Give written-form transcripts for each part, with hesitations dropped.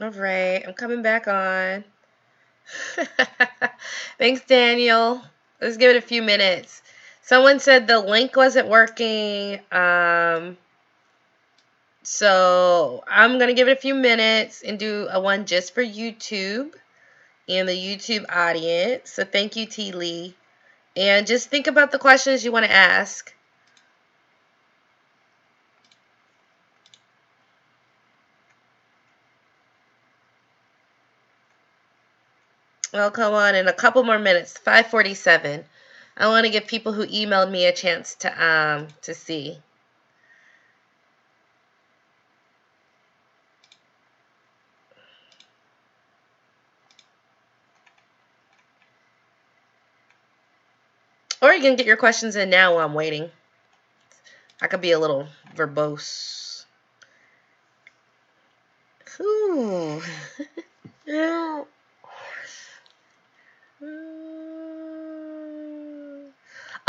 All right, I'm coming back on. Thanks, Daniel. Let's give it a few minutes. Someone said the link wasn't working. So I'm going to give it a few minutes and do a one just for YouTube and the YouTube audience. So thank you, T. Lee. And just think about the questions you want to ask. I'll come on in a couple more minutes. 5:47. I want to give people who emailed me a chance to see. Or you can get your questions in now while I'm waiting. I could be a little verbose. Ooh.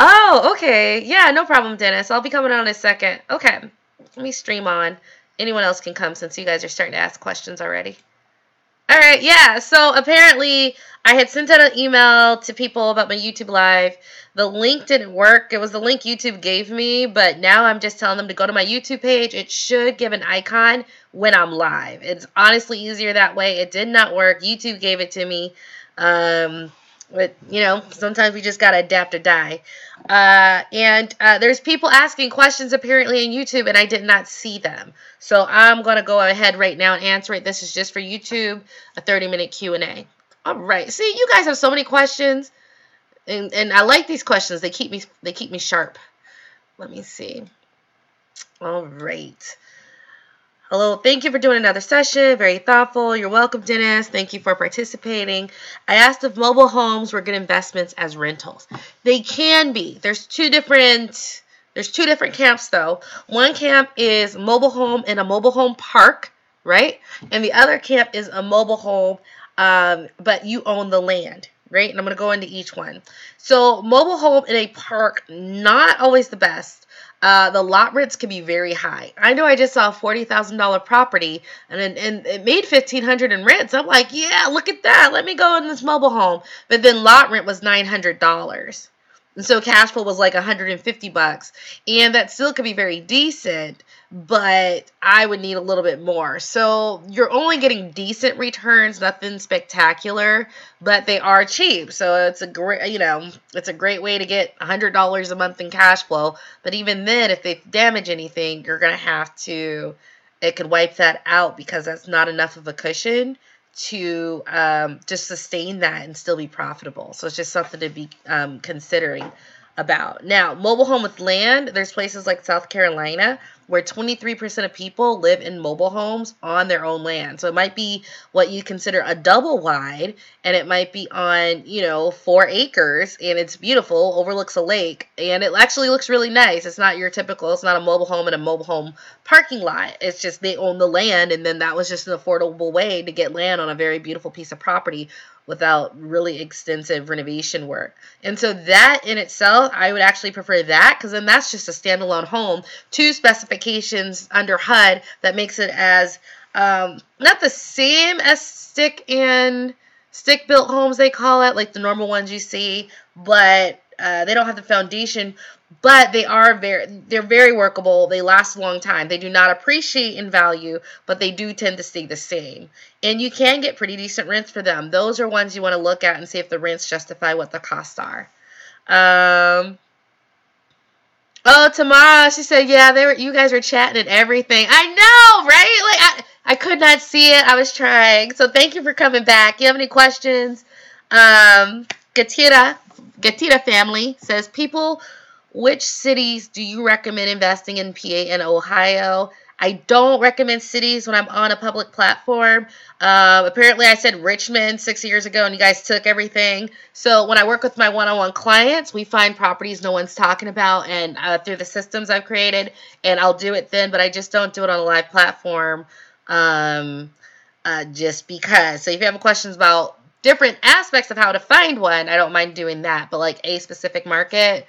Oh, okay. Yeah, no problem, Dennis. I'll be coming on in a second. Okay. Let me stream on. Anyone else can come since you guys are starting to ask questions already. All right, yeah. So apparently, I had sent out an email to people about my YouTube live. The link didn't work. It was the link YouTube gave me, but now I'm just telling them to go to my YouTube page. It should give an icon when I'm live. It's honestly easier that way. It did not work. YouTube gave it to me. But, sometimes we just got to adapt or die. And there's people asking questions apparently on YouTube, and I did not see them. So I'm going to go ahead right now and answer it. This is just for YouTube, a 30-minute Q&A. All right. See, you guys have so many questions, and I like these questions. They keep me sharp. Let me see. All right. Hello, thank you for doing another session. Very thoughtful. You're welcome, Dennis. Thank you for participating. I asked if mobile homes were good investments as rentals. They can be. There's two different camps though. One camp is mobile home in a mobile home park, right? And the other camp is a mobile home, but you own the land, right? And I'm going to go into each one. So mobile home in a park, not always the best. The lot rents can be very high. I know I just saw a $40,000 property and it made $1,500 in rents. I'm like, yeah, look at that. Let me go in this mobile home. But then lot rent was $900. And so cash flow was like $150. And that still could be very decent, but I would need a little bit more. So you're only getting decent returns, nothing spectacular, but they are cheap. So it's a great way to get $100 a month in cash flow. But even then, if they damage anything, you're going to have to, it could wipe that out because that's not enough of a cushion to just sustain that and still be profitable. So it's just something to be considering about. Now, mobile home with land, there's places like South Carolina where 23% of people live in mobile homes on their own land. So it might be what you consider a double wide, and it might be on, 4 acres, and it's beautiful, overlooks a lake, and it actually looks really nice. It's not it's not a mobile home in a mobile home parking lot. It's just they own the land, and then that was just an affordable way to get land on a very beautiful piece of property without really extensive renovation work. And so that in itself, I would actually prefer that because then that's just a standalone home, 2 specifications under HUD that makes it as not the same as stick built homes, they call it, like the normal ones you see, but they don't have the foundation, but they're very workable. They last a long time. They do not appreciate in value, but they do tend to stay the same. And you can get pretty decent rents for them. Those are ones you want to look at and see if the rents justify what the costs are. Oh, Tamara, she said, yeah, you guys were chatting and everything. I know, right? Like I could not see it. I was trying. So thank you for coming back. You have any questions? Gatira family says, which cities do you recommend investing in PA and Ohio? I don't recommend cities when I'm on a public platform. Apparently, I said Richmond 6 years ago, and you guys took everything. So when I work with my one-on-one clients, we find properties no one's talking about, and through the systems I've created, and I'll do it then. But I just don't do it on a live platform, just because. So if you have questions about different aspects of how to find one, I don't mind doing that. But like a specific market.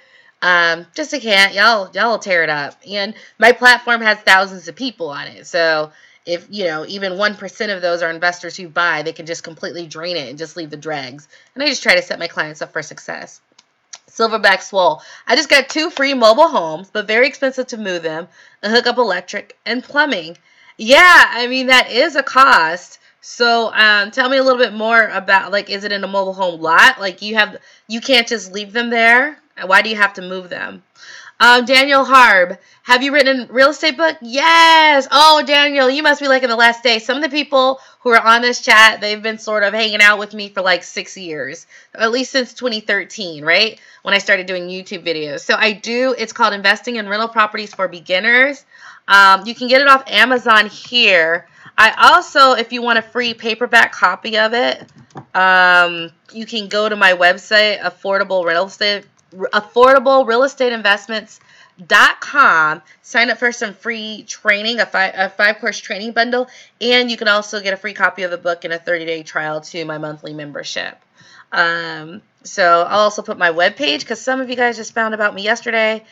Just a can't. Y'all will tear it up. And my platform has thousands of people on it. So if, even 1% of those are investors who buy, they can just completely drain it and just leave the dregs. And I just try to set my clients up for success. Silverback Swole. I just got 2 free mobile homes, but very expensive to move them, and hook up electric and plumbing. Yeah, I mean, that is a cost. So tell me a little bit more about, like, is it in a mobile home lot? Like, you can't just leave them there? Why do you have to move them? Daniel Harb, have you written a real estate book? Yes. Oh, Daniel, you must be like in the last day. Some of the people who are on this chat, they've been sort of hanging out with me for like 6 years, at least since 2013, right? When I started doing YouTube videos. So it's called Investing in Rental Properties for Beginners. You can get it off Amazon here. I also, if you want a free paperback copy of it, you can go to my website, affordablerealestateinvestments.com. Sign up for some free training, a 5-course training bundle, and you can also get a free copy of the book and a 30-day trial to my monthly membership. So I'll also put my webpage, because some of you guys just found about me yesterday,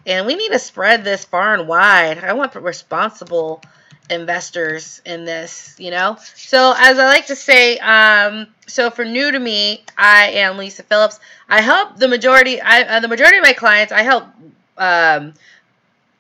and we need to spread this far and wide. I want responsible investors in this, So as I like to say, so for new to me, I am Lisa Phillips. I help the majority of my clients, I help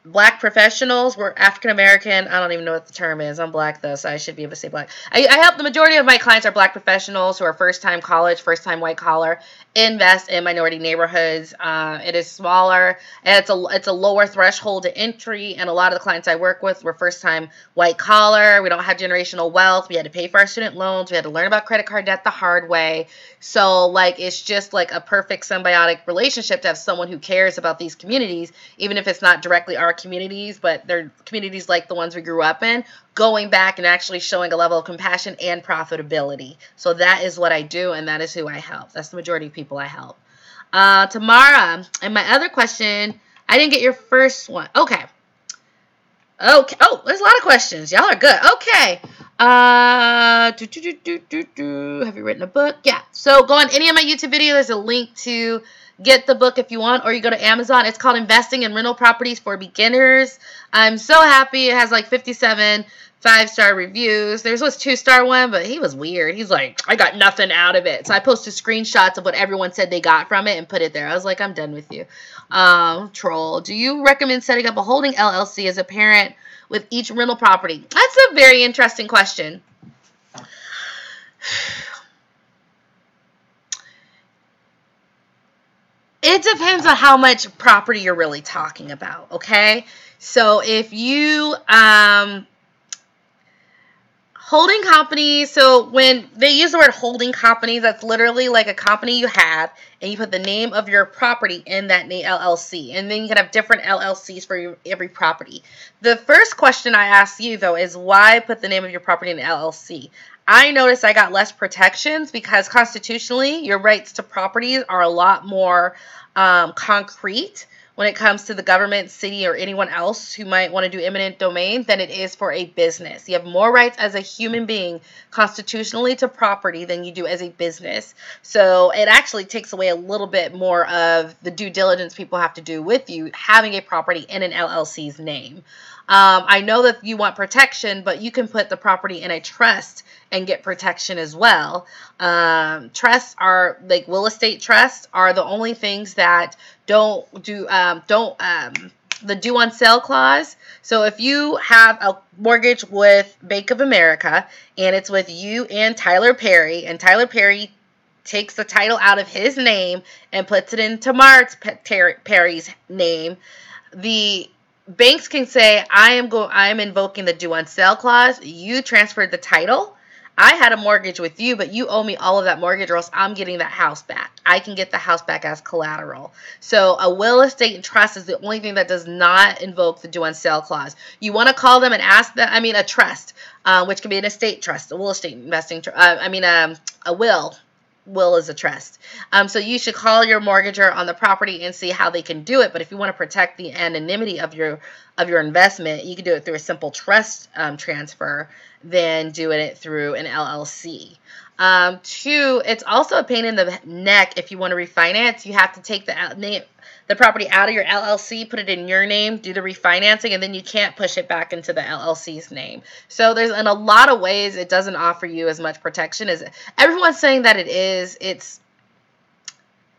Black professionals. We're African American. I don't even know what the term is. I'm Black though, so I should be able to say Black. I help the majority of my clients are Black professionals who are first-time college, first-time white collar, invest in minority neighborhoods. It is smaller, and it's a lower threshold to entry. And a lot of the clients I work with were first-time white collar. We don't have generational wealth. We had to pay for our student loans. We had to learn about credit card debt the hard way. So it's just like a perfect symbiotic relationship to have someone who cares about these communities, even if it's not directly our communities, but they're communities like the ones we grew up in, going back and actually showing a level of compassion and profitability. So that is what I do, and that is who I help. That's the majority of people I help. Tamara, and my other question, I didn't get your first one. Okay. Oh, there's a lot of questions. Y'all are good. Okay. Have you written a book? Yeah. So go on any of my YouTube videos. There's a link to get the book if you want, or you go to Amazon. It's called Investing in Rental Properties for Beginners. I'm so happy. It has like 57 5-star reviews. There was a 2-star one, but he was weird. He's like, I got nothing out of it. So I posted screenshots of what everyone said they got from it and put it there. I was like, I'm done with you. Troll. Do you recommend setting up a holding LLC as a parent with each rental property? That's a very interesting question. It depends on how much property you're really talking about, okay? So if you holding company, so when they use the word holding company, that's literally like a company you have, and you put the name of your property in that name LLC, and then you can have different LLCs for every property. The first question I ask you, though, is why put the name of your property in an LLC? I noticed I got less protections because constitutionally, your rights to properties are a lot more concrete when it comes to the government, city, or anyone else who might want to do eminent domain than it is for a business. You have more rights as a human being constitutionally to property than you do as a business. So it actually takes away a little bit more of the due diligence people have to do with you having a property in an LLC's name. I know that you want protection, but you can put the property in a trust and get protection as well. Trusts are like real estate trusts are the only things that don't do the due on sale clause. So if you have a mortgage with Bank of America and it's with you and Tyler Perry takes the title out of his name and puts it in Tamar Perry's name, the banks can say, I am invoking the due on sale clause. You transferred the title. I had a mortgage with you, but you owe me all of that mortgage, or else I'm getting that house back. I can get the house back as collateral. So a will estate trust is the only thing that does not invoke the due on sale clause. You want to call them and ask them. I mean, a trust, which can be an estate trust, a will estate investing. A will. Will is a trust. So you should call your mortgager on the property and see how they can do it. But if you want to protect the anonymity of your investment, you can do it through a simple trust transfer than doing it through an LLC. 2, it's also a pain in the neck if you want to refinance. You have to take the property out of your LLC, put it in your name, do the refinancing, and then you can't push it back into the LLC's name. So there's, in a lot of ways, it doesn't offer you as much protection as everyone's saying that it is.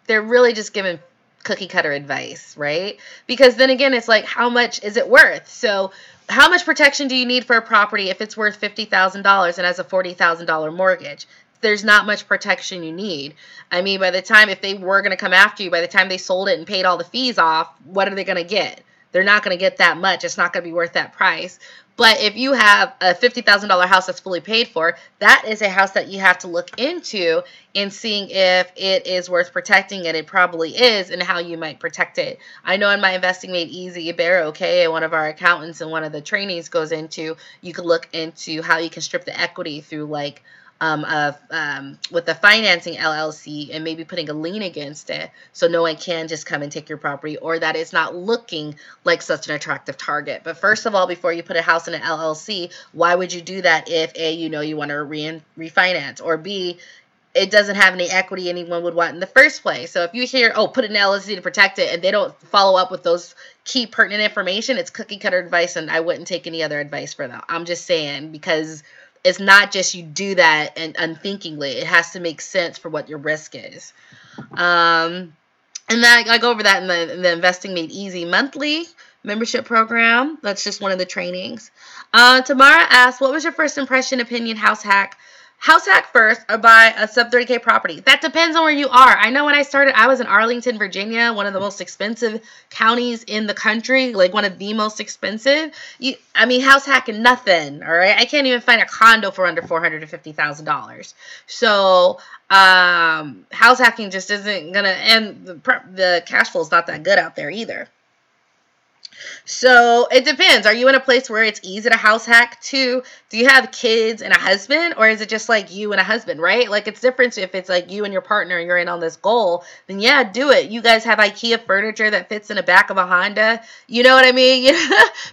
They're really just giving cookie cutter advice, right? Because then again, it's like, how much is it worth? So how much protection do you need for a property if it's worth $50,000 and has a $40,000 mortgage? There's not much protection you need. I mean, by the time, if they were going to come after you, by the time they sold it and paid all the fees off, what are they going to get? They're not going to get that much. It's not going to be worth that price. But if you have a $50,000 house that's fully paid for, that is a house that you have to look into and seeing if it is worth protecting, and it probably is, and how you might protect it. I know in my Investing Made Easy, one of our accountants in one of the trainings goes into, you could look into how you can strip the equity through like with the financing LLC and maybe putting a lien against it so no one can just come and take your property, or that it's not looking like such an attractive target. But first of all, before you put a house in an LLC, why would you do that if A, you know you want to refinance, or B, it doesn't have any equity anyone would want in the first place? So if you hear, oh, put it in an LLC to protect it, and they don't follow up with those key pertinent information, it's cookie cutter advice, and I wouldn't take any other advice for that. I'm just saying, because it's not just you do that and unthinkingly. It has to make sense for what your risk is. And then I go over that in the Investing Made Easy monthly membership program. That's just one of the trainings. Tamara asked, what was your first impression, opinion, house hack? House hack first, or buy a sub 30K property. That depends on where you are. I know when I started, I was in Arlington, Virginia, one of the most expensive counties in the country, like one of the most expensive. House hacking nothing, all right? I can't even find a condo for under $450,000. So house hacking just isn't going to, and the cash flow is not that good out there either. So it depends. Are you in a place where it's easy to house hack too? Do you have kids and a husband, or is it just like you and a husband, right? Like, it's different if it's like you and your partner and you're in on this goal, then yeah, do it. You guys have IKEA furniture that fits in the back of a Honda. You know what I mean?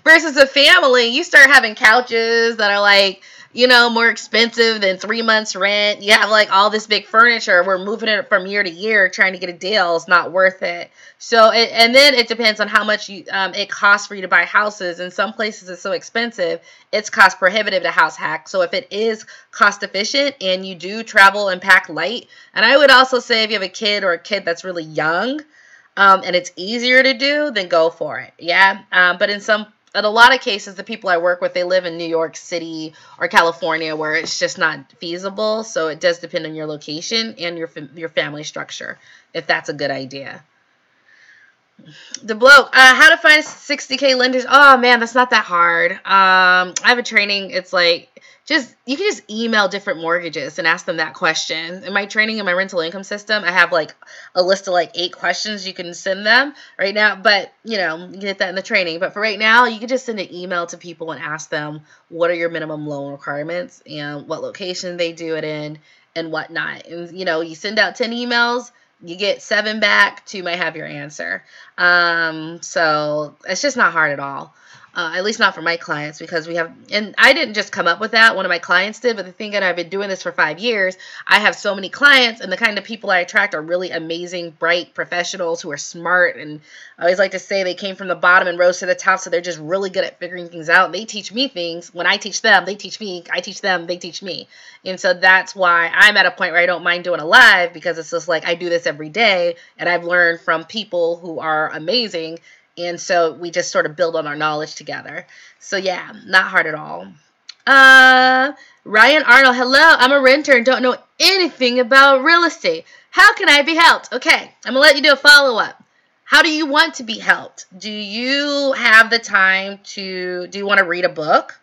Versus a family, you start having couches that are like, more expensive than 3 months rent. You have like all this big furniture. We're moving it from year to year, trying to get a deal. It's not worth it. So, and then it depends on how much it costs for you to buy houses. In some places, it's so expensive, it's cost prohibitive to house hack. So if it is cost efficient and you do travel and pack light, and I would also say if you have a kid or a kid that's really young, and it's easier to do, then go for it. Yeah. But in a lot of cases, the people I work with, they live in New York City or California where it's just not feasible. So it does depend on your location and your family structure, if that's a good idea. The bloke, how to find 60K lenders. Oh man, that's not that hard. I have a training. It's like, you can just email different mortgages and ask them that question. In my training in my rental income system, I have like a list of like 8 questions you can send them right now. But you can get that in the training. But for right now, you can just send an email to people and ask them what are your minimum loan requirements and what location they do it in and whatnot. And you send out 10 emails. You get 7 back, 2 might have your answer. So it's just not hard at all. At least not for my clients, because and I didn't just come up with that. One of my clients did, but the thing that I've been doing this for 5 years, I have so many clients, and the kind of people I attract are really amazing, bright professionals who are smart. And I always like to say they came from the bottom and rose to the top. So they're just really good at figuring things out. They teach me things. When I teach them, they teach me. I teach them, they teach me. And so that's why I'm at a point where I don't mind doing a live, because it's just like I do this every day, and I've learned from people who are amazing. And so we just sort of build on our knowledge together. So yeah, not hard at all. Ryan Arnold, hello. I'm a renter and don't know anything about real estate. How can I be helped? Okay, I'm going to let you do a follow-up. How do you want to be helped? Do you have the time do you want to read a book?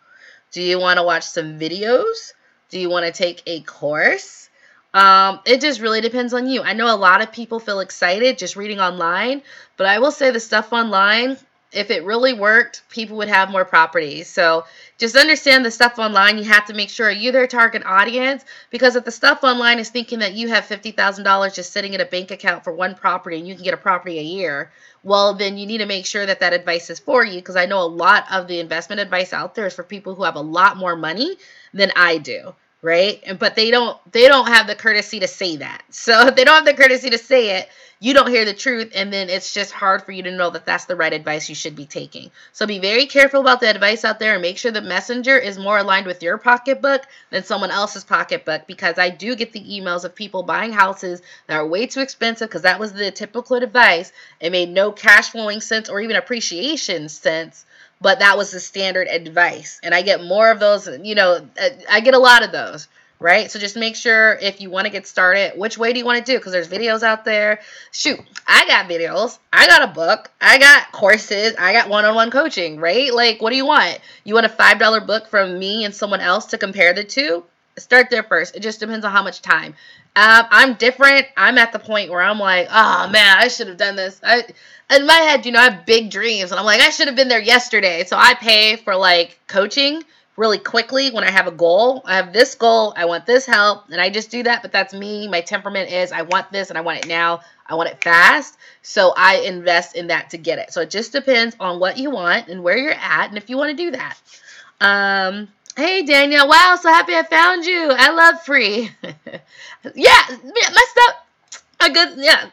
Do you want to watch some videos? Do you want to take a course? It just really depends on you. I know a lot of people feel excited just reading online, but I will say the stuff online, if it really worked, people would have more properties. So just understand the stuff online. You have to make sure you're their target audience, because if the stuff online is thinking that you have $50,000 just sitting in a bank account for one property and you can get a property a year, well, then you need to make sure that that advice is for you, because I know a lot of the investment advice out there is for people who have a lot more money than I do. right? But they don't have the courtesy to say that. So if they don't have the courtesy to say it, you don't hear the truth, and then it's just hard for you to know that that's the right advice you should be taking. So be very careful about the advice out there, and make sure the messenger is more aligned with your pocketbook than someone else's pocketbook, because I do get the emails of people buying houses that are way too expensive, because that was the typical advice. It made no cash flowing sense or even appreciation sense, but that was the standard advice. And I get more of those, I get a lot of those, right? So just make sure, if you want to get started, which way do you want to do? Because there's videos out there. Shoot, I got videos. I got a book. I got courses. I got one-on-one coaching, right? Like, what do you want? You want a $5 book from me and someone else to compare the two? Start there first. It just depends on how much time. I'm different. I'm at the point where I'm like, oh man, I should have done this. In my head, I have big dreams, and I'm like, I should have been there yesterday. So I pay for like coaching really quickly when I have a goal. I have this goal. I want this help, and I just do that. But that's me. My temperament is I want this, and I want it now. I want it fast. So I invest in that to get it. So it just depends on what you want and where you're at, and if you want to do that. Hey, Danielle. Wow, so happy I found you. I love free. Yeah, my stuff,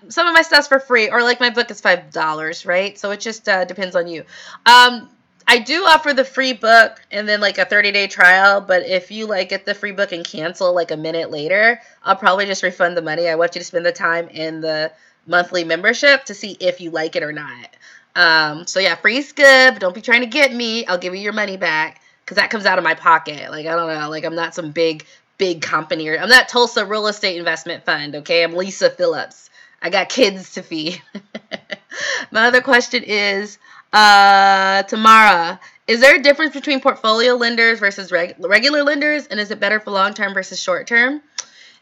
some of my stuff's for free, or like my book is $5, right? So it just depends on you. I do offer the free book and then like a 30-day trial, but if you like get the free book and cancel like a minute later, I'll probably just refund the money. I want you to spend the time in the monthly membership to see if you like it or not. So yeah, free's good, but don't be trying to get me. I'll give you your money back, because that comes out of my pocket. Like, I don't know, like I'm not some big company, or I'm not Tulsa Real Estate Investment Fund, okay? I'm Lisa Phillips. I got kids to feed. My other question is, Tamara, is there a difference between portfolio lenders versus regular lenders, and is it better for long-term versus short-term?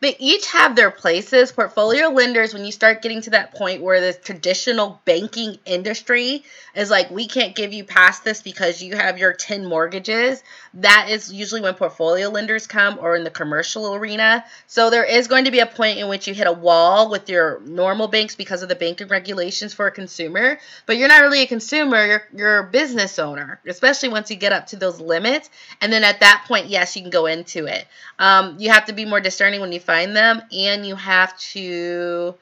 They each have their places. Portfolio lenders, when you start getting to that point where the traditional banking industry is like, we can't give you past this because you have your 10 mortgages, that is usually when portfolio lenders come, or in the commercial arena. So there is going to be a point in which you hit a wall with your normal banks because of the banking regulations for a consumer. But you're not really a consumer, you're a business owner, especially once you get up to those limits. And then at that point, yes, you can go into it. You have to be more discerning when you find them, and you have to,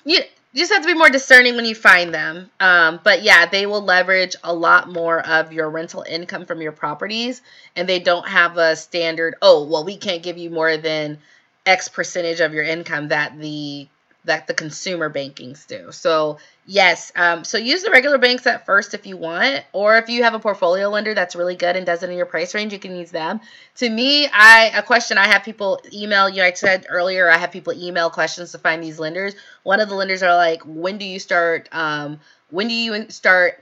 you just have to be more discerning when you find them. But yeah, they will leverage a lot more of your rental income from your properties, and they don't have a standard, oh, well, we can't give you more than X percentage of your income that the consumer bankings do. So yes, so use the regular banks at first if you want, or if you have a portfolio lender that's really good and does it in your price range, you can use them. To me, I have people email, I said earlier, I have people email questions to find these lenders. One of the lenders are like, when do you start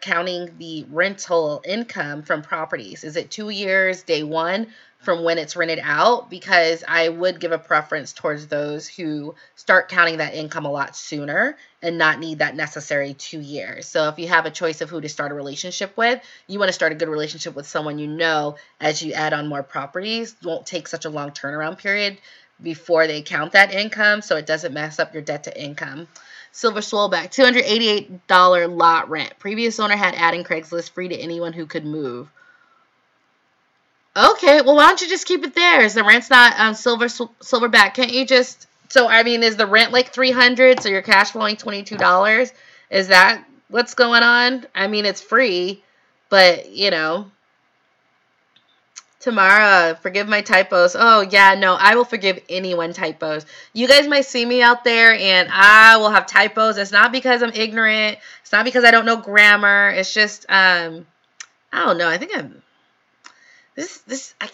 counting the rental income from properties? Is it 2 years, day one, from when it's rented out? Because I would give a preference towards those who start counting that income a lot sooner and not need that necessary 2 years. So if you have a choice of who to start a relationship with, you want to start a good relationship with someone as you add on more properties, won't take such a long turnaround period before they count that income, so it doesn't mess up your debt to income. Silver Swoleback, $288 lot rent. Previous owner had adding Craigslist free to anyone who could move. Okay, well, why don't you just keep it there? Is the rent's not Silverback? Can't you just? So I mean, is the rent like $300? So you're cash flowing $22? Is that what's going on? I mean, it's free, but Tamara, forgive my typos. Oh yeah, no, I will forgive anyone typos. You guys might see me out there, and I will have typos. It's not because I'm ignorant. It's not because I don't know grammar. It's just I don't know. I think I'm.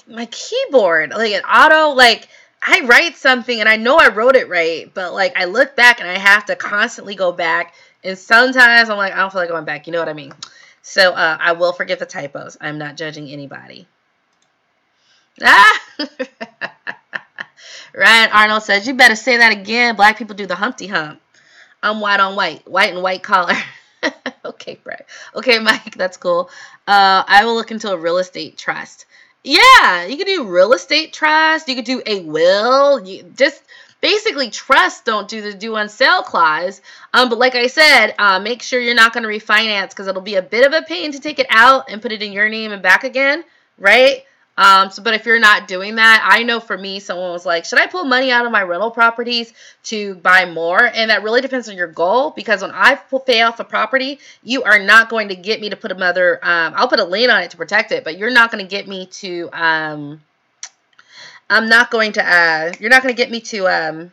My keyboard, like an auto, like I write something and I know I wrote it right, but like I look back and I have to constantly go back, and sometimes I'm like, I don't feel like going back. You know what I mean? So I will forgive the typos. I'm not judging anybody. Ryan Arnold says, you better say that again. Black people do the Humpty Hump. I'm white on white and white collar. Okay, Brett. Okay, Mike, that's cool. I will look into a real estate trust. Yeah, you could do real estate trust. You could do a will. You just basically trust don't do the due on sale clause. But like I said, make sure you're not going to refinance, because it'll be a bit of a pain to take it out and put it in your name and back again, right? But if you're not doing that, I know for me, someone was like, should I pull money out of my rental properties to buy more? And that really depends on your goal, because when I pay off a property, you are not going to get me to put another, I'll put a lien on it to protect it, but you're not going to get me to, you're not going to get me to,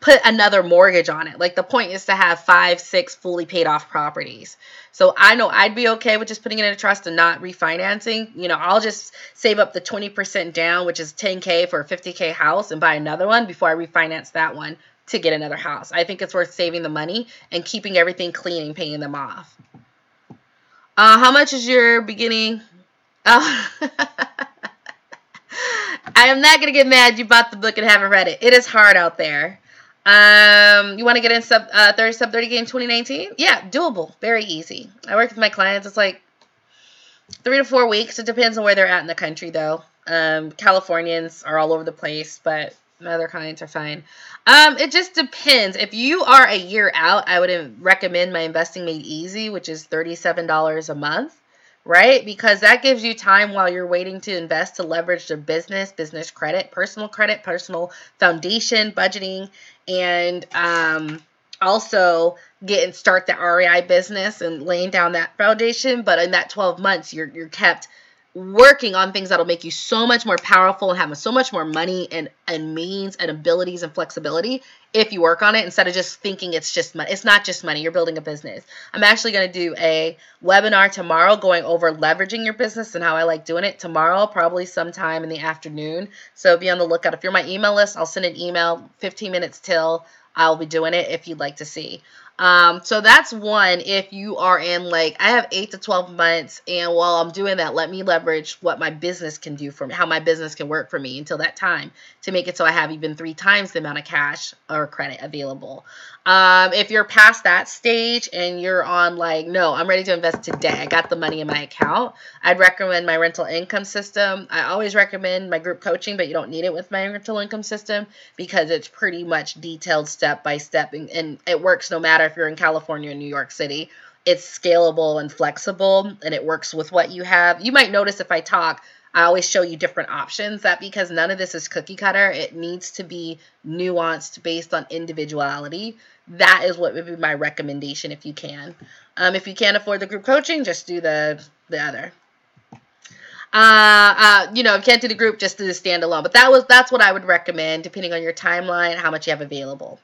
put another mortgage on it. Like, the point is to have 5, 6 fully paid off properties. So I know I'd be okay with just putting it in a trust and not refinancing. I'll just save up the 20% down, which is $10K for a $50K house, and buy another one before I refinance that one to get another house. I think it's worth saving the money and keeping everything clean and paying them off. How much is your beginning? Oh. I am not going to get mad you bought the book and haven't read it. It is hard out there. You want to get in sub 30K in 2019? Yeah, doable. Very easy. I work with my clients. It's like 3 to 4 weeks. It depends on where they're at in the country, though. Californians are all over the place, but my other clients are fine. It just depends. If you are a year out, I would recommend my Investing Made Easy, which is $37 a month. Right? Because that gives you time while you're waiting to invest to leverage the business credit, personal foundation, budgeting, and also start the REI business and laying down that foundation. But in that 12 months, you're kept working on things that'll make you so much more powerful and have so much more money and means and abilities and flexibility if you work on it, instead of just thinking it's just money. It's not just money. You're building a business. I'm actually going to do a webinar tomorrow going over leveraging your business and how I like doing it tomorrow, probably sometime in the afternoon. So be on the lookout. If you're my email list, I'll send an email 15 minutes till I'll be doing it if you'd like to see. So that's one. If you are in, like, I have 8 to 12 months, and while I'm doing that, let me leverage what my business can do for me, how my business can work for me until that time, to make it so I have even 3 times the amount of cash or credit available. If you're past that stage and you're on, like, no, I'm ready to invest today, I got the money in my account, I'd recommend my rental income system. I always recommend my group coaching, but you don't need it with my rental income system because it's pretty much detailed step by step, and it works no matter if you're in California or New York City. It's scalable and flexible, and it works with what you have. You might notice if I talk, I always show you different options. That because none of this is cookie cutter. It needs to be nuanced based on individuality. That is what would be my recommendation if you can. If you can't afford the group coaching, just do the other. If you can't do the group, just do the standalone. But that's what I would recommend, depending on your timeline, how much you have available.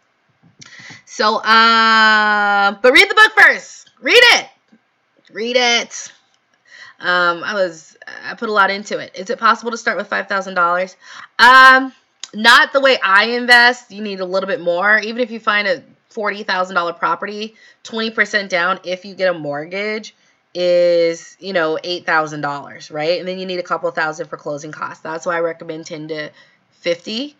So, but read the book first. Read it. I put a lot into it. Is it possible to start with $5,000? Not the way I invest. You need a little bit more. Even if you find a $40,000 property, 20% down if you get a mortgage is, $8,000, right? And then you need a couple thousand for closing costs. That's why I recommend 10 to 15,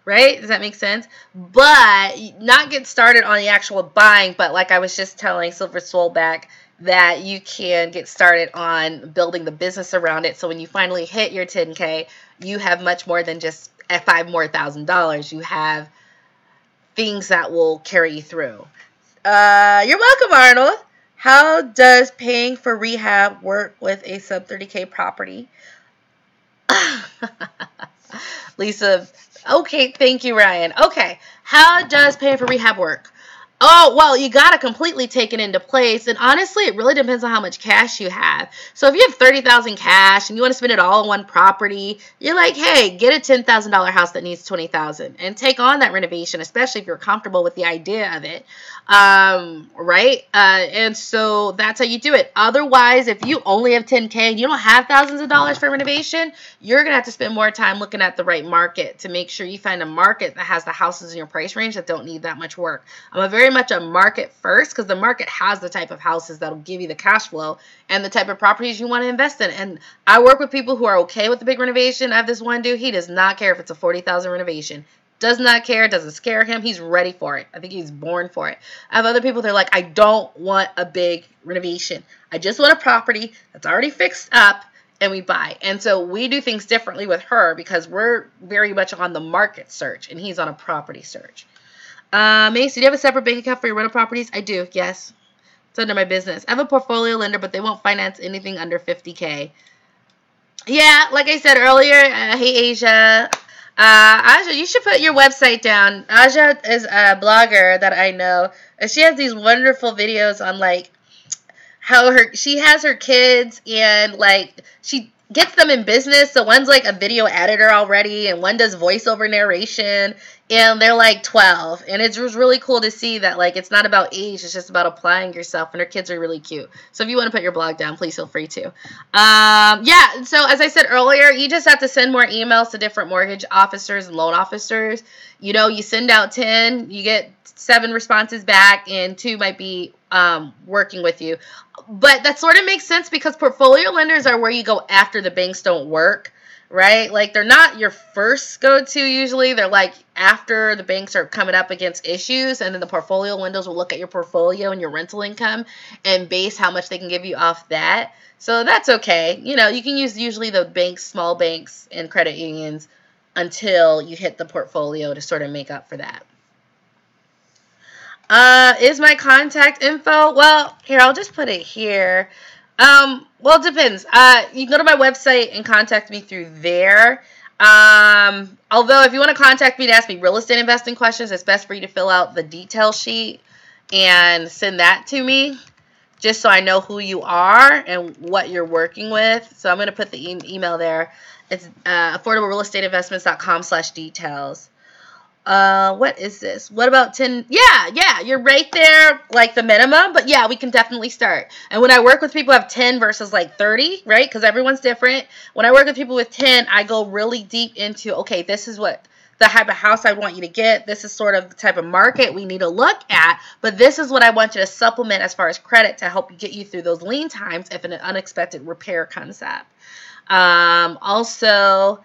right? Does that make sense? But not get started on the actual buying, but like I was just telling Silver Soulback, that you can get started on building the business around it. So when you finally hit your 10K, you have much more than just $5,000 more. You have things that will carry you through. You're welcome, Arnold. How does paying for rehab work with a sub 30K property? Lisa, okay, thank you, Ryan. Okay, how does paying for rehab work? Oh, well, you got to completely take it into place. And honestly, it really depends on how much cash you have. So if you have $30,000 cash and you want to spend it all on one property, you're like, hey, get a $10,000 house that needs $20,000 and take on that renovation, especially if you're comfortable with the idea of it. Right? And so that's how you do it. Otherwise, if you only have $10K and you don't have thousands of dollars for renovation, you're going to have to spend more time looking at the right market to make sure you find a market that has the houses in your price range that don't need that much work. I'm very much a market first, because the market has the type of houses that'll give you the cash flow and the type of properties you want to invest in. And I work with people who are okay with the big renovation. I have this one dude, he does not care if it's a $40,000 renovation. Does not care, doesn't scare him. He's ready for it. I think he's born for it. I have other people, they're like, I don't want a big renovation. I just want a property that's already fixed up and we buy. And so we do things differently with her because we're very much on the market search and he's on a property search. Mace, do you have a separate bank account for your rental properties? I do, yes. It's under my business. I have a portfolio lender, but they won't finance anything under $50K. Yeah, like I said earlier, hey Asia. Aja, you should put your website down. Aja is a blogger that I know. And she has these wonderful videos on like how she has her kids and like she gets them in business. So one's like a video editor already and one does voiceover narration and they're like 12 and it's just really cool to see that like it's not about age, it's just about applying yourself, and her kids are really cute. So if you want to put your blog down, please feel free to. Yeah, so as I said earlier, you just have to send more emails to different mortgage officers and loan officers. You send out 10, you get 7 responses back and 2 might be working with you. But that sort of makes sense because portfolio lenders are where you go after the banks don't work, right? Like they're not your first go-to usually. They're like after the banks are coming up against issues, and then the portfolio lenders will look at your portfolio and your rental income and base how much they can give you off that. So that's okay. You can use usually the banks, small banks and credit unions until you hit the portfolio to sort of make up for that. Is my contact info? Well, here, I'll just put it here. Well, it depends. You can go to my website and contact me through there. Although if you want to contact me to ask me real estate investing questions, it's best for you to fill out the detail sheet and send that to me just so I know who you are and what you're working with. So I'm going to put the email there. It's affordablerealestateinvestments.com/details. What is this? What about 10? Yeah, you're right there, like the minimum, but yeah, we can definitely start. And when I work with people who have 10 versus like 30, right? Because everyone's different. When I work with people with 10, I go really deep into, okay, this is what the type of house I want you to get. This is sort of the type of market we need to look at, but this is what I want you to supplement as far as credit to help get you through those lean times if an unexpected repair comes up. Also,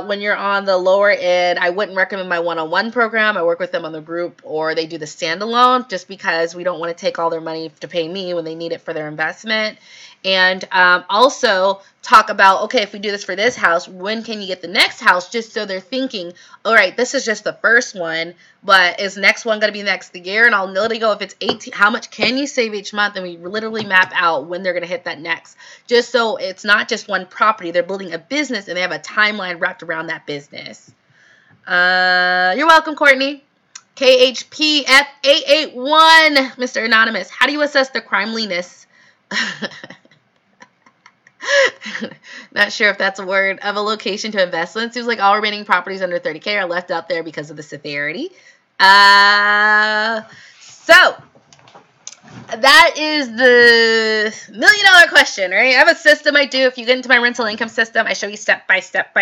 when you're on the lower end, I wouldn't recommend my one-on-one program. I work with them on the group, or they do the standalone just because we don't want to take all their money to pay me when they need it for their investment. And also talk about, okay, if we do this for this house, when can you get the next house? Just so they're thinking, all right, this is just the first one, but is next one going to be next year? And I'll literally go, if it's 18, how much can you save each month? And we literally map out when they're going to hit that next. Just so it's not just one property. They're building a business and they have a timeline wrapped around that business. You're welcome, Courtney. KHPF881, Mr. Anonymous. How do you assess the crimeliness? Not sure if that's a word of a location to invest in. It seems like all remaining properties under 30K are left out there because of the severity. So that is the $1 million question, right? I have a system I do. If you get into my rental income system, I show you step by step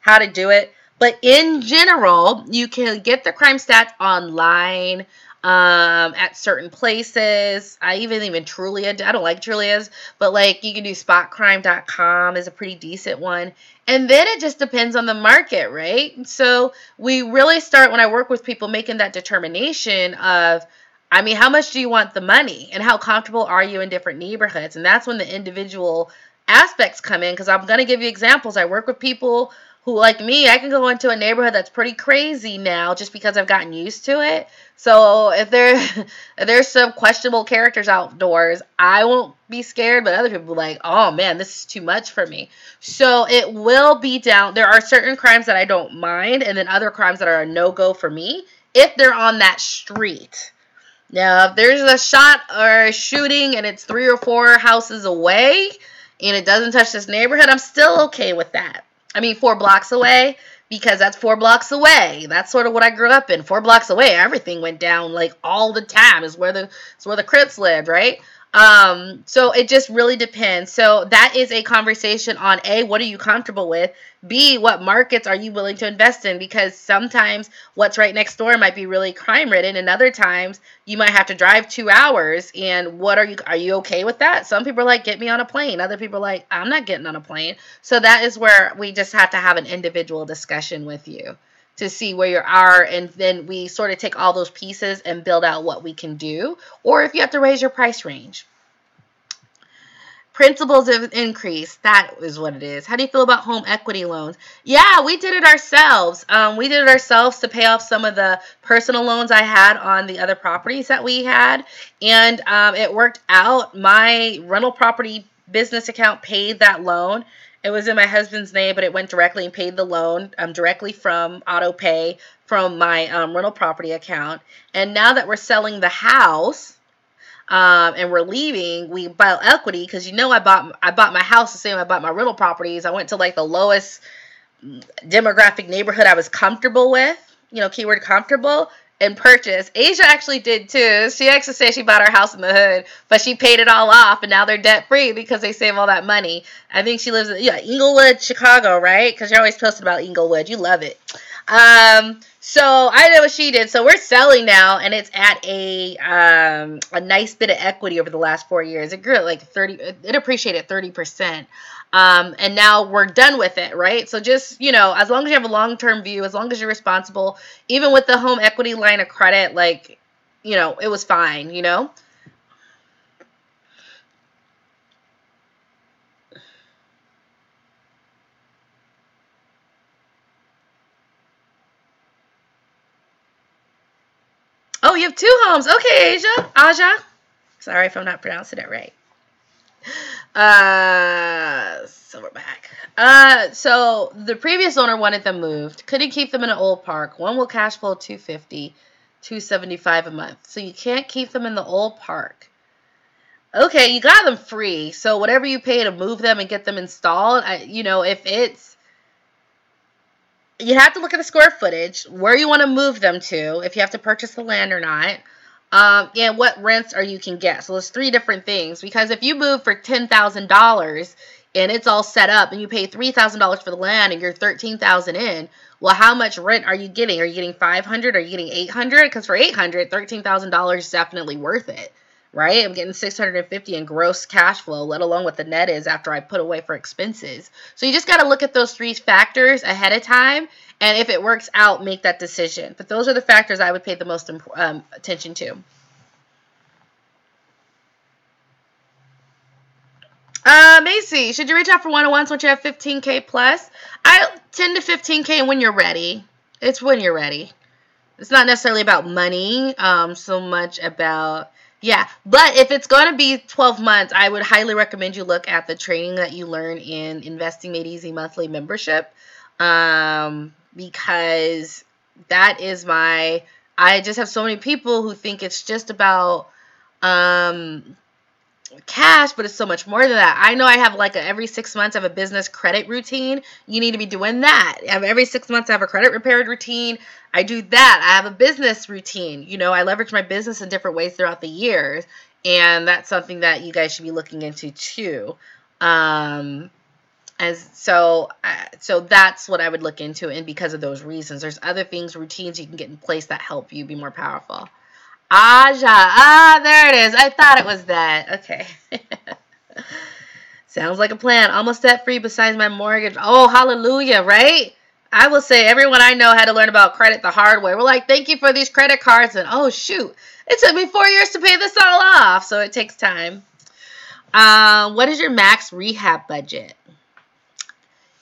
how to do it. But in general, you can get the crime stats online at certain places. I even Trulia. I don't like Trulia's, but like you can do spotcrime.com is a pretty decent one. And then it just depends on the market, right? So we really start when I work with people making that determination of, I mean, how much do you want the money and how comfortable are you in different neighborhoods? And that's when the individual aspects come in, because I'm going to give you examples. I work with people who, like me, I can go into a neighborhood that's pretty crazy now just because I've gotten used to it. So if there's some questionable characters outdoors, I won't be scared, but other people will be like, oh man, this is too much for me. So it will be down. There are certain crimes that I don't mind, and then other crimes that are a no-go for me if they're on that street. Now, if there's a shot or a shooting and it's 3 or 4 houses away and it doesn't touch this neighborhood, I'm still okay with that. I mean, 4 blocks away, because that's 4 blocks away. That's sort of what I grew up in. 4 blocks away, everything went down like all the time. It's where the Crips lived, right? So it just really depends. So that is a conversation on A, what are you comfortable with? B, what markets are you willing to invest in? Because sometimes what's right next door might be really crime ridden, and other times you might have to drive 2 hours. And are you okay with that? Some people are like, get me on a plane. Other people are like, I'm not getting on a plane. So that is where we just have to have an individual discussion with you to see where you are, and then we sort of take all those pieces and build out what we can do, or if you have to raise your price range. Principals have increased. That is what it is. How do you feel about home equity loans? Yeah, we did it ourselves. We did it ourselves to pay off some of the personal loans I had on the other properties that we had, and it worked out. My rental property business account paid that loan, It was in my husband's name, but it went directly and paid the loan directly from auto pay from my rental property account. And now that we're selling the house, and we're leaving, we buy equity because I bought my house the same I bought my rental properties. I went to like the lowest demographic neighborhood I was comfortable with, keyword comfortable, and purchase. Asia actually did too. She actually said she bought her house in the hood, but she paid it all off, and now they're debt free because they save all that money. I think she lives in Inglewood, Chicago, right? Because you're always posting about Inglewood. You love it. So I know what she did. So we're selling now, and it's at a nice bit of equity over the last 4 years. It grew at like 30. It appreciated 30%. And now we're done with it, right? So just, as long as you have a long-term view, as long as you're responsible, even with the home equity line of credit, like, it was fine, Oh, you have 2 homes. Okay, Aja. Sorry if I'm not pronouncing it right. So we're back. So the previous owner wanted them moved. Couldn't keep them in an old park. One will cash flow $250, $275 a month. So you can't keep them in the old park. Okay, you got them free. So whatever you pay to move them and get them installed, if it's, you have to look at the square footage, where you want to move them to, if you have to purchase the land or not. And what rents you can get. So there's 3 different things. Because if you move for $10,000 and it's all set up and you pay $3,000 for the land and you're $13,000 in, well, how much rent are you getting? Are you getting $500? Are you getting $800? Because for $800, $13,000 is definitely worth it, right? I'm getting $650 in gross cash flow, let alone what the net is after I put away for expenses. So you just got to look at those 3 factors ahead of time. And if it works out, make that decision. But those are the factors I would pay the most attention to. Macy, should you reach out for one-on-ones once you have 15K plus? 10 to 15K when you're ready. It's when you're ready. It's not necessarily about money, so much about, But if it's going to be 12 months, I would highly recommend you look at the training that you learn in Investing Made Easy monthly membership. Because that is I just have so many people who think it's just about cash, but it's so much more than that. I know I have every 6 months I have a business credit routine. You need to be doing that. Every 6 months I have a credit repair routine. I do that. I have a business routine. I leverage my business in different ways throughout the years, and that's something that you guys should be looking into too. So that's what I would look into, and because of those reasons, there's other things, routines you can get in place that help you be more powerful. Aja, there it is. I thought it was that. Okay. Sounds like a plan. Almost debt free besides my mortgage. Oh, hallelujah, right? I will say everyone I know had to learn about credit the hard way. We're like, thank you for these credit cards, and oh shoot, it took me 4 years to pay this all off, so it takes time. What is your max rehab budget?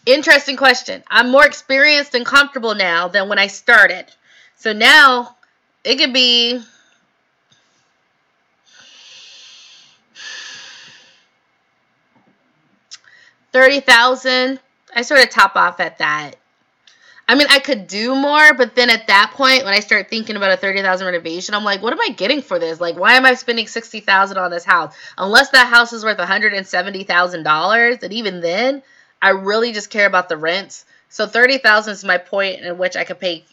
Interesting question. I'm more experienced and comfortable now than when I started. So now it could be $30,000. I sort of top off at that. I mean, I could do more, but then at that point, when I start thinking about a $30,000 renovation, I'm like, what am I getting for this? Like, why am I spending $60,000 on this house? Unless that house is worth $170,000, and even then, I really just care about the rents. So $30,000 is my point in which I could pay,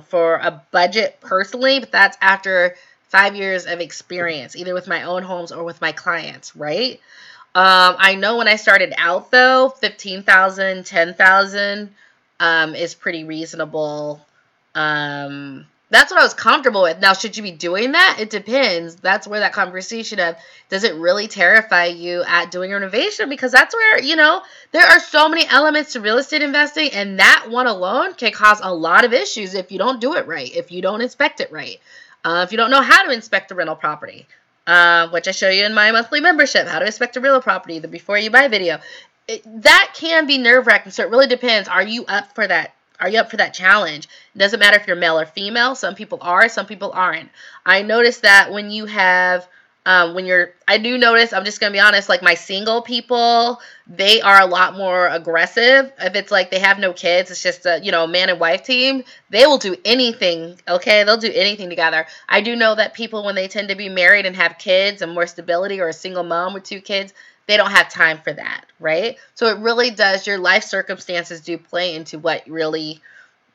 for a budget personally, but that's after 5 years of experience, either with my own homes or with my clients, right? I know when I started out though, $15,000, $10,000 is pretty reasonable. That's what I was comfortable with. Now, should you be doing that? It depends. That's where that conversation of, does it really terrify you at doing renovation? Because that's where, there are so many elements to real estate investing, and that one alone can cause a lot of issues if you don't do it right, if you don't inspect it right, if you don't know how to inspect a rental property, which I show you in my monthly membership, how to inspect a rental property, the before you buy video. That can be nerve-wracking, so it really depends. Are you up for that? Are you up for that challenge? It doesn't matter if you're male or female. Some people are, some people aren't. I noticed that when you have I do notice, I'm just going to be honest, like my single people, they are a lot more aggressive. If it's like they have no kids, it's just a, man and wife team, they will do anything, okay? They'll do anything together. I do know that people, when they tend to be married and have kids and more stability, or a single mom with 2 kids, they don't have time for that, right? So it really does, your life circumstances do play into what really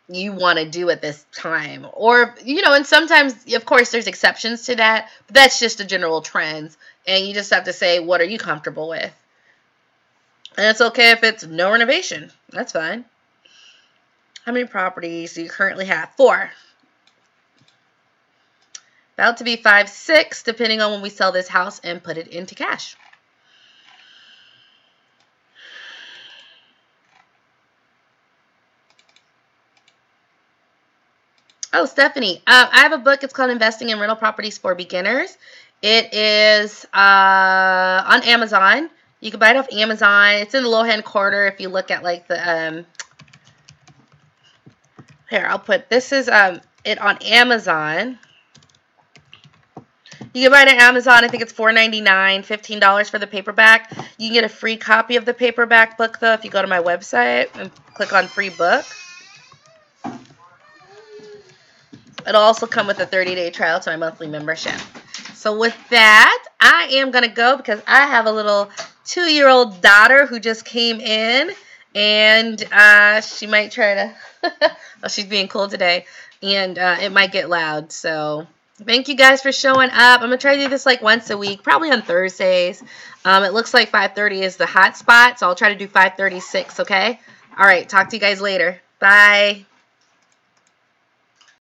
you want to do at this time. Or, and sometimes, of course, there's exceptions to that, but that's just a general trend. And you just have to say, what are you comfortable with? And it's okay if it's no renovation. That's fine. How many properties do you currently have? 4. About to be 5, 6, depending on when we sell this house and put it into cash. Oh, Stephanie, I have a book. It's called Investing in Rental Properties for Beginners. It is on Amazon. You can buy it off Amazon. It's in the low-hand corner if you look at like the here, I'll put this is it on Amazon. You can buy it on Amazon. I think it's $4.99, $15 for the paperback. You can get a free copy of the paperback book though if you go to my website and click on free book. It'll also come with a 30-day trial to my monthly membership. So with that, I am going to go because I have a little 2-year-old daughter who just came in. And she might try to, well, she's being cool today. And it might get loud. So thank you guys for showing up. I'm going to try to do this like once a week, probably on Thursdays. It looks like 5:30 is the hot spot. So I'll try to do 5:36, okay? All right, talk to you guys later. Bye.